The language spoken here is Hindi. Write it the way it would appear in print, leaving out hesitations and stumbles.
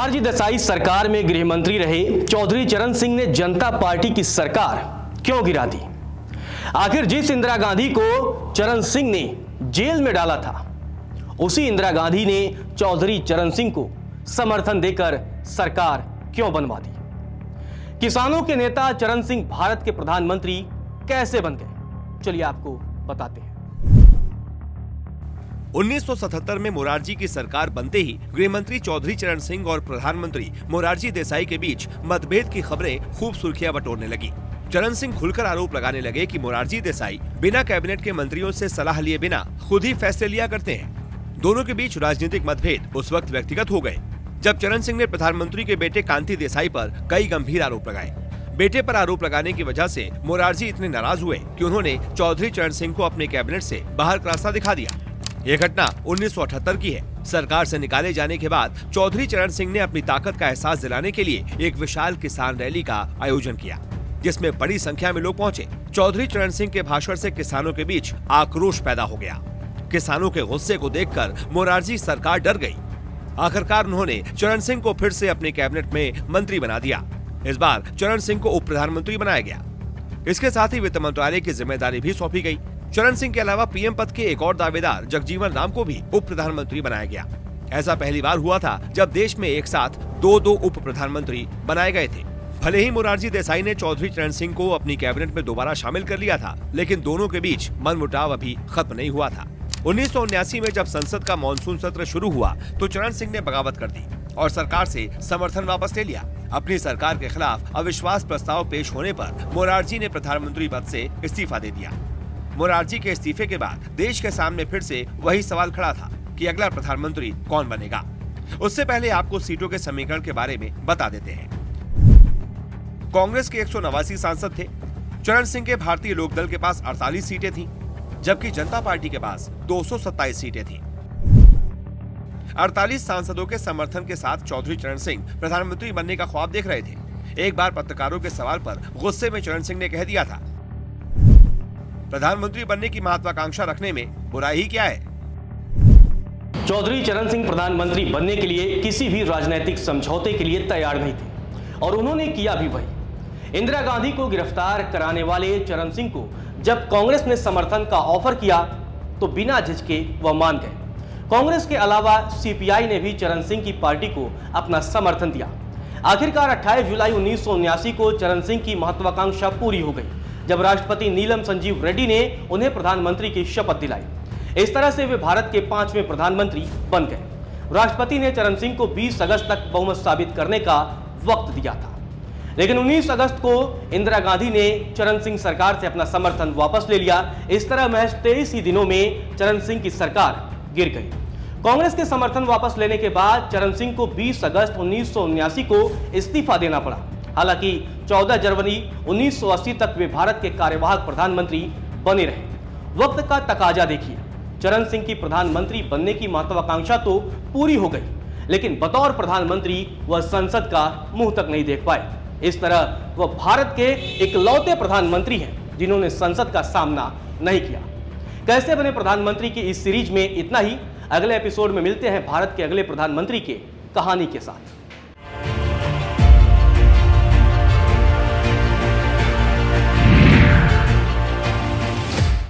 मोरारजी देसाई सरकार में गृह मंत्री रहे चौधरी चरण सिंह ने जनता पार्टी की सरकार क्यों गिरा दी? आखिर जिस इंदिरा गांधी को चरण सिंह ने जेल में डाला था, उसी इंदिरा गांधी ने चौधरी चरण सिंह को समर्थन देकर सरकार क्यों बनवा दी? किसानों के नेता चरण सिंह भारत के प्रधानमंत्री कैसे बन गए? चलिए आपको बताते हैं। 1977 में मोरारजी की सरकार बनते ही गृहमंत्री चौधरी चरण सिंह और प्रधानमंत्री मोरारजी देसाई के बीच मतभेद की खबरें खूब सुर्खियां बटोरने लगी। चरण सिंह खुलकर आरोप लगाने लगे कि मोरारजी देसाई बिना कैबिनेट के मंत्रियों से सलाह लिए बिना खुद ही फैसले लिया करते हैं। दोनों के बीच राजनीतिक मतभेद उस वक्त व्यक्तिगत हो गए जब चरण सिंह ने प्रधानमंत्री के बेटे कांति देसाई पर कई गंभीर आरोप लगाए। बेटे पर आरोप लगाने की वजह से मोरारजी इतने नाराज हुए कि उन्होंने चौधरी चरण सिंह को अपने कैबिनेट से बाहर का रास्ता दिखा दिया। ये घटना 1978 की है। सरकार से निकाले जाने के बाद चौधरी चरण सिंह ने अपनी ताकत का एहसास दिलाने के लिए एक विशाल किसान रैली का आयोजन किया, जिसमें बड़ी संख्या में लोग पहुंचे। चौधरी चरण सिंह के भाषण से किसानों के बीच आक्रोश पैदा हो गया। किसानों के गुस्से को देखकर मोरारजी सरकार डर गई। आखिरकार उन्होंने चरण सिंह को फिर से अपने कैबिनेट में मंत्री बना दिया। इस बार चरण सिंह को उप प्रधानमंत्री बनाया गया। इसके साथ ही वित्त मंत्रालय की जिम्मेदारी भी सौंपी गई। चरण सिंह के अलावा पीएम पद के एक और दावेदार जगजीवन राम को भी उप प्रधानमंत्री बनाया गया। ऐसा पहली बार हुआ था जब देश में एक साथ दो उप प्रधानमंत्री बनाए गए थे। भले ही मोरारजी देसाई ने चौधरी चरण सिंह को अपनी कैबिनेट में दोबारा शामिल कर लिया था, लेकिन दोनों के बीच मनमुटाव अभी खत्म नहीं हुआ था। 1979 में जब संसद का मानसून सत्र शुरू हुआ तो चरण सिंह ने बगावत कर दी और सरकार से समर्थन वापस ले लिया। अपनी सरकार के खिलाफ अविश्वास प्रस्ताव पेश होने पर मोरारजी ने प्रधानमंत्री पद से इस्तीफा दे दिया। मोरारजी के इस्तीफे के बाद देश के सामने फिर से वही सवाल खड़ा था कि अगला प्रधानमंत्री कौन बनेगा। उससे पहले आपको सीटों के समीकरण के बारे में बता देते हैं। कांग्रेस के 189 सांसद थे। चरण सिंह के भारतीय लोकदल के पास 48 सीटें थीं, जबकि जनता पार्टी के पास 227 सीटें थीं। 48 सांसदों के समर्थन के साथ चौधरी चरण सिंह प्रधानमंत्री बनने का ख्वाब देख रहे थे। एक बार पत्रकारों के सवाल पर गुस्से में चरण सिंह ने कह दिया था, प्रधानमंत्री बनने की महत्वाकांक्षा रखने में बुराई ही क्या है? चौधरी चरण सिंह प्रधानमंत्री बनने के लिए किसी भी राजनीतिक समझौते के लिए तैयार नहीं थे और उन्होंने किया भी वही। इंदिरा गांधी को गिरफ्तार कराने वाले चरण सिंह को जब कांग्रेस ने समर्थन का ऑफर किया तो बिना झिझके वह मान गए। कांग्रेस के अलावा सीपीआई ने भी चरण सिंह की पार्टी को अपना समर्थन दिया। आखिरकार 28 जुलाई 1979 को चरण सिंह की महत्वाकांक्षा पूरी हो गई जब राष्ट्रपति नीलम संजीव रेड्डी ने उन्हें प्रधानमंत्री की शपथ दिलाई। इस तरह से वे भारत के 5वें प्रधानमंत्री बन गए। राष्ट्रपति ने चरण सिंह को 20 अगस्त तक बहुमत साबित करने का वक्त दिया था, लेकिन 19 अगस्त को इंदिरा गांधी ने चरण सिंह सरकार से अपना समर्थन वापस ले लिया। इस तरह महज 23 ही दिनों में चरण सिंह की सरकार गिर गई। कांग्रेस के समर्थन वापस लेने के बाद चरण सिंह को 20 अगस्त 1979 को इस्तीफा देना पड़ा। हालांकि 14 जनवरी 1980 तक वे भारत के कार्यवाहक प्रधानमंत्री बने रहे। वक्त का तकाजा देखिए, चरण सिंह की प्रधानमंत्री बनने की महत्वाकांक्षा तो पूरी हो गई, लेकिन बतौर प्रधानमंत्री वह संसद का मुंह तक नहीं देख पाए। इस तरह वह भारत के इकलौते प्रधानमंत्री हैं जिन्होंने संसद का सामना नहीं किया। कैसे बने प्रधानमंत्री की इस सीरीज में इतना ही। अगले एपिसोड में मिलते हैं भारत के अगले प्रधानमंत्री के कहानी के साथ।